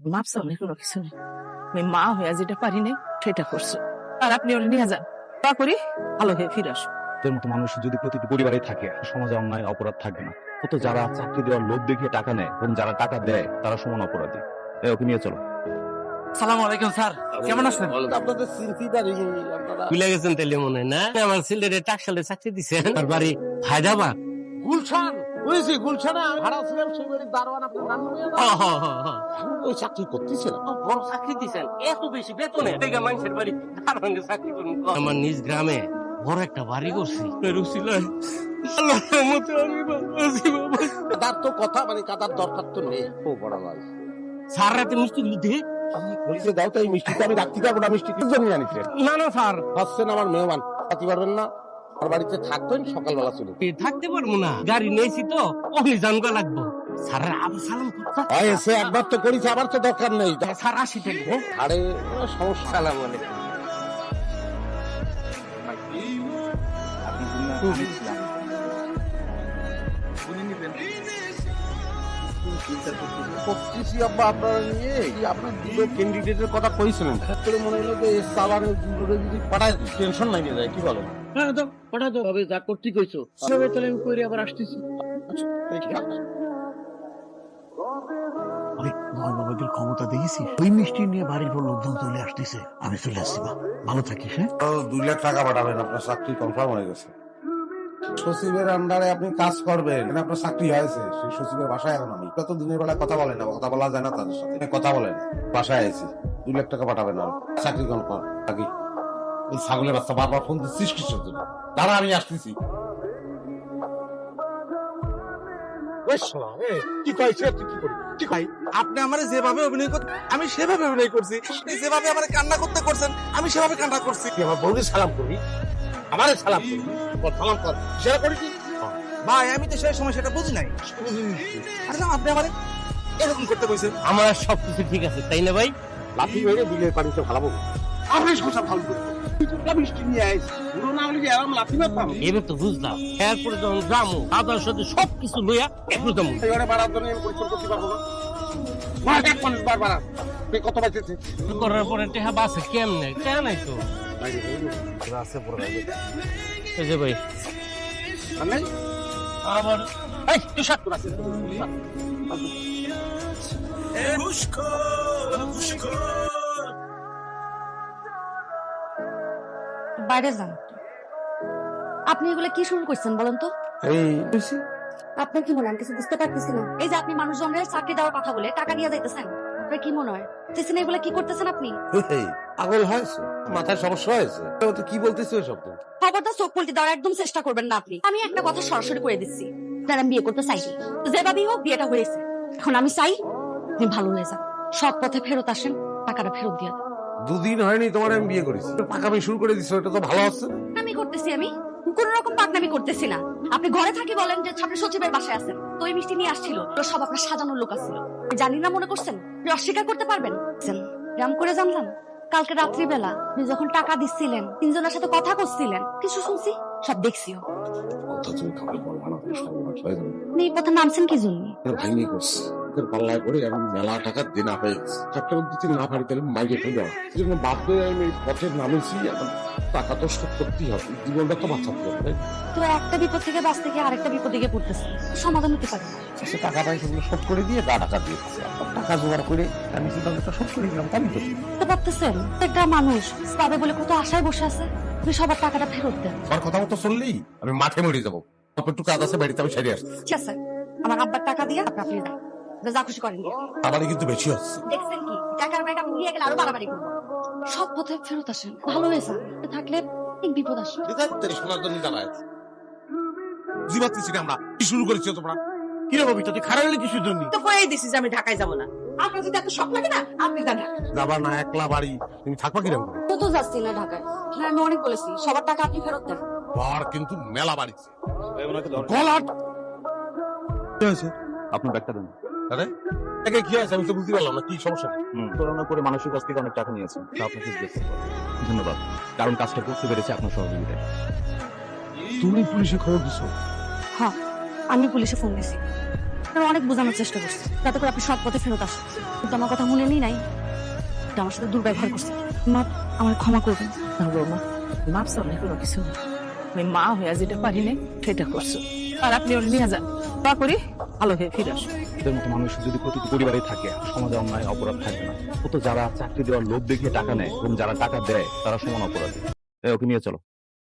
মাপ চাওয়ার কোনো কিছু নেই। আমি মা হয়ে যেটা পারি নাই সেটা করছো, আর আপনি ওরা নিয়ে যান, তা করি ভালো হয়ে ফিরে আসো। তোর মতো মানুষ যদি প্রতিটি পরিবারে থাকে, সমাজে অন্যায় অপরাধ থাকবে না। তো যারা চাকরি দেওয়ার লোভ দেখিয়ে টাকা নেয় এবং যারা টাকা দেয় তারা সমান অপরাধী। ওকে নিয়ে চলো। সালাম আলাইকুম স্যার, কেমন আছেন? আপনাদের সিনসিদারি আপনারা ভুলে গেছেন তাহলে মনে হয় না? আমার ছেলের টাকশালে চাকরি দিছেন, আর বাড়ি হায়দ্রাবাদ। গুলশান বুঝেছি, গুলশানে আমি ভাড়া ছিলাম, সেই বাড়ির দারোয়ান আপনার নাম নিয়ে ওই চাকরি করতেছিলাম। বড় চাকরি দিছেন, এত বেশি বেতনে থেকে মানুষের বাড়ি দারোয়ানের চাকরি করুন। আমার নিজ গ্রামে বড় একটা বাড়ি করছি, রুচিলায় আল্লাহর রহমতে আমি ভালো আছি বাবা। তার তো কথা মানে কাদার দরকার তো নেই। ও বড় ভাই স্যার রাতে মিষ্টি দিতে বলিছে দাও তো, এই মিষ্টিটা আমি রাখতে পারবো না। মিষ্টি কি জন্য আনিছেন? না না স্যার, আসছেন আমার মেহমান, পাতি পারবেন না। আর বাড়িতে থাকবেন, সকালবেলা চলে থাকতে পারবো না, গাড়ি নিয়েছি তো অগ্নি জানগা লাগবো। স্যার আবার সালাম করতে এসে একবার তো করেছে, আবার তো দরকার নেই। স্যার আসি থাকবে। আরে সমস্যা। সালাম আলাইকুম। করতেছি আব্বা আপনারা নিয়ে। আপনার দুটো ক্যান্ডিডেটের কথা কইছিলেন, ক্ষেত্রে মনে হলো যে সালানের দুটো যদি পাঠায় টেনশন নাই যায়। কি বলেন? হ্যাঁ তো পাঠা তো হবে, যা করতে কইছো সেভাবে তাহলে আমি কইরে আবার আসতেছি। বাবাদের ক্ষমতা দেখেছি, ওই মিষ্টি নিয়ে বাড়ির পর লোকজন চলে আসতেছে। আমি চলে আসছি, বা ভালো থাকিস। হ্যাঁ 2 লাখ টাকা পাঠাবেন, আপনার চাকরি কনফার্ম হয়ে গেছে। সচিবের আন্ডারে আপনি কাজ করবেন, আপনার চাকরি হয়েছে। সেই সচিবের বাসায় এখন আমি কত দিনের বেলা কথা বলেন না, কথা বলা যায় না তাদের সাথে। কথা বলেন, বাসায় আছি। 2 লাখ টাকা পাঠাবেন, আর চাকরি কনফার্ম। থাকি এই ছাগলের বাচ্চা বারবার ফোন দিচ্ছিস কিসের জন্য? দাঁড়া আমি আসতেছি। কি কইছে তুই? কি করি কি কই? আপনি আমার যেভাবে অভিনয় করতে আমি সেভাবে অভিনয় করছি, আপনি যেভাবে আমার কান্না করতে করছেন আমি সেভাবে কান্না করছি। তুই আমার বউকে সালাম করবি, আমারে সালাম করবি? সালাম কর, সেটা করি কি? ভাই আমি তো সেই সময় সেটা বুঝি নাই। আরে না, আপনি আমার এরকম করতে কইছেন। আমার আর সবকিছু ঠিক আছে তাই না ভাই? লাঠি মেরে বিলের পানিতে ভালো আপনি সংসার ভালো করবো। মিষ্টি নিয়ে আইস, পুরো না হলে যে আরাম লাঠি মারতাম। এবার তো বুঝলাম, এরপরে যখন যাবো দাদার সাথে সবকিছু লইয়া একটু যাবো। এবারে বাড়ার জন্য আমি পরিশ্রম করতে পারবো না। মার এক মানুষ বারবার কত বাঁচেছে করার পরে টেহা বাসে কেমনে টেহা নাই তো। আছে পড়ে এই যে ভাই নাই আবার এই তুই সাত করে আছে। বাইরে যান। আপনি এগুলো কি শুরু করছেন বলেন তো? এই আপনার কি মনে হয় আমি কিছু বুঝতে পারতেছি না? এই যে আপনি মানুষজনের চাকরি দেওয়ার কথা বলে টাকা নিয়ে যাইতেছেন, আপনার কি মনে হয় চেছেন এগুলো কি করতেছেন আপনি? পাগল হয়েছে, মাথায় সমস্যা হয়েছে। তো কি বলতেছো এসব? খবরদার চোখ পল্টি দেওয়ার একদম চেষ্টা করবেন না আপনি। আমি একটা কথা সরাসরি করে দিচ্ছি, যারা বিয়ে করতে চাইছি তো যেভাবেই হোক বিয়েটা হয়েছে। এখন আমি চাই আপনি ভালো হয়ে যান, সৎ পথে ফেরত আসেন, টাকাটা ফেরত দিয়ে দেন। 2 দিন হয়নি তোমার আমি বিয়ে করেছি, পাকামি শুরু করে দিছো, এটা তো ভালো হচ্ছে। আমি করতেছি, আমি কোন রকম পাকনামি করতেছি না। আপনি ঘরে থাকি বলেন যে ছাত্র সচিবের বাসায় আছেন, তো ওই মিষ্টি নিয়ে আসছিল, তো সব আপনার সাজানোর লোক আসছিল। জানি না মনে করছেন অস্বীকার করতে পারবেন? রাম করে জানলাম কালকে রাত্রিবেলা আপনি যখন টাকা দিচ্ছিলেন, 3 জনের সাথে কথা করছিলেন, কিছু শুনছি, সব দেখছিও। কথা তুমি খাবার বলবা না, সর্বনাশ হয়ে যাবে। আপনি এই পথে নামছেন কি জন্য? ভাঙি করছে পাল্লায় করে আমি মেলা টাকা দেনা হয়ে গেছে। একটা দিতে না পারি তাহলে মাইকে ফেলে দেওয়া, এই জন্য বাধ্য হয়ে আমি এই পথে নামেছি। এখন টাকা তো শোধ করতেই হবে, জীবনটা তো বাঁচাতে হবে। তো একটা বিপদ থেকে বাঁচতে গিয়ে আরেকটা বিপদে গিয়ে পড়তেছে, সমাধান হতে পারে না। সে টাকাটা সেগুলো শোধ করে দিয়ে টাকা দিয়েছে। টাকা জোগাড় করে আমি চিন্তা শোধ করে দিলাম, তাই তো বুঝতে পারতেছেন একটা মানুষ পাবে বলে কত আশায় বসে আছে, আপনি সবার টাকাটা ফেরত দেন। আমার কথা মতো চললেই আমি মাঠে মরে যাবো। একটু কাজ আছে বাড়িতে, আমি সেরে আসছি। ঠিক আছে, আমার আব্বার টাকা দিয়ে আপনি দেন, যা খুশি করেন। আমারই কিন্তু বেশি হচ্ছে। দেখছেন কি টাকার ব্যাগ আপনি নিয়ে গেলে আরো বাড়াবাড়ি করবো। সব পথে ফেরত আসেন, ভালো হয়েছে থাকলে ঠিক বিপদ আসবে। শোনার জন্য দাঁড়ায় জীবাচ্ছি আমরা কি শুরু করেছি তোমরা? কিরকম তুই খারাপ হলে কিছুর জন্য তো কয়েই দিছি যে আমি ঢাকায় যাবো না। আপনার যদি এত শখ লাগে না আপনি যান। যাবা না, একলা বাড়ি, তুমি থাকবা কিরকম? তো যাচ্ছি না ঢাকায়, আমি অনেক বলেছি সবার টাকা আপনি ফেরত দেন। ঘর কিন্তু মেলা বাড়িছে। আপনার ব্যাগটা দেন। আরে একে কি আছে আমি তো বুঝতে পারলাম না, কি সমস্যা? করোনা করে মানুষের কাছ থেকে অনেক টাকা নিয়েছেন, তা আপনাকে ধন্যবাদ, কারণ কাজটা করতে পেরেছে আপনার তারা অনেক বোঝানোর চেষ্টা করছে যাতে করে আপনি সৎ পথে ফেরত আসেন, কিন্তু আমার কথা মনে নেই নাই। এটা আমার সাথে দুর্ব্যবহার করছে। মা, আমার ক্ষমা করবেন। না বৌমা, মাপ সামনে কোনো কিছু না। আমি মা হয়ে যেটা পারি নাই সেটা করছো, আর আপনি ওর নিয়ে যান, দয়া করি ভালো হয়ে ফিরে আসুন। এদের মতো মানুষ যদি প্রতিটি পরিবারে থাকে, সমাজে অন্যায় অপরাধ থাকবে না। তো যারা চাকরি দেওয়ার লোভ দেখিয়ে টাকা নেয় এবং যারা টাকা দেয় তারা সমান অপরাধী। ওকে নিয়ে চলো।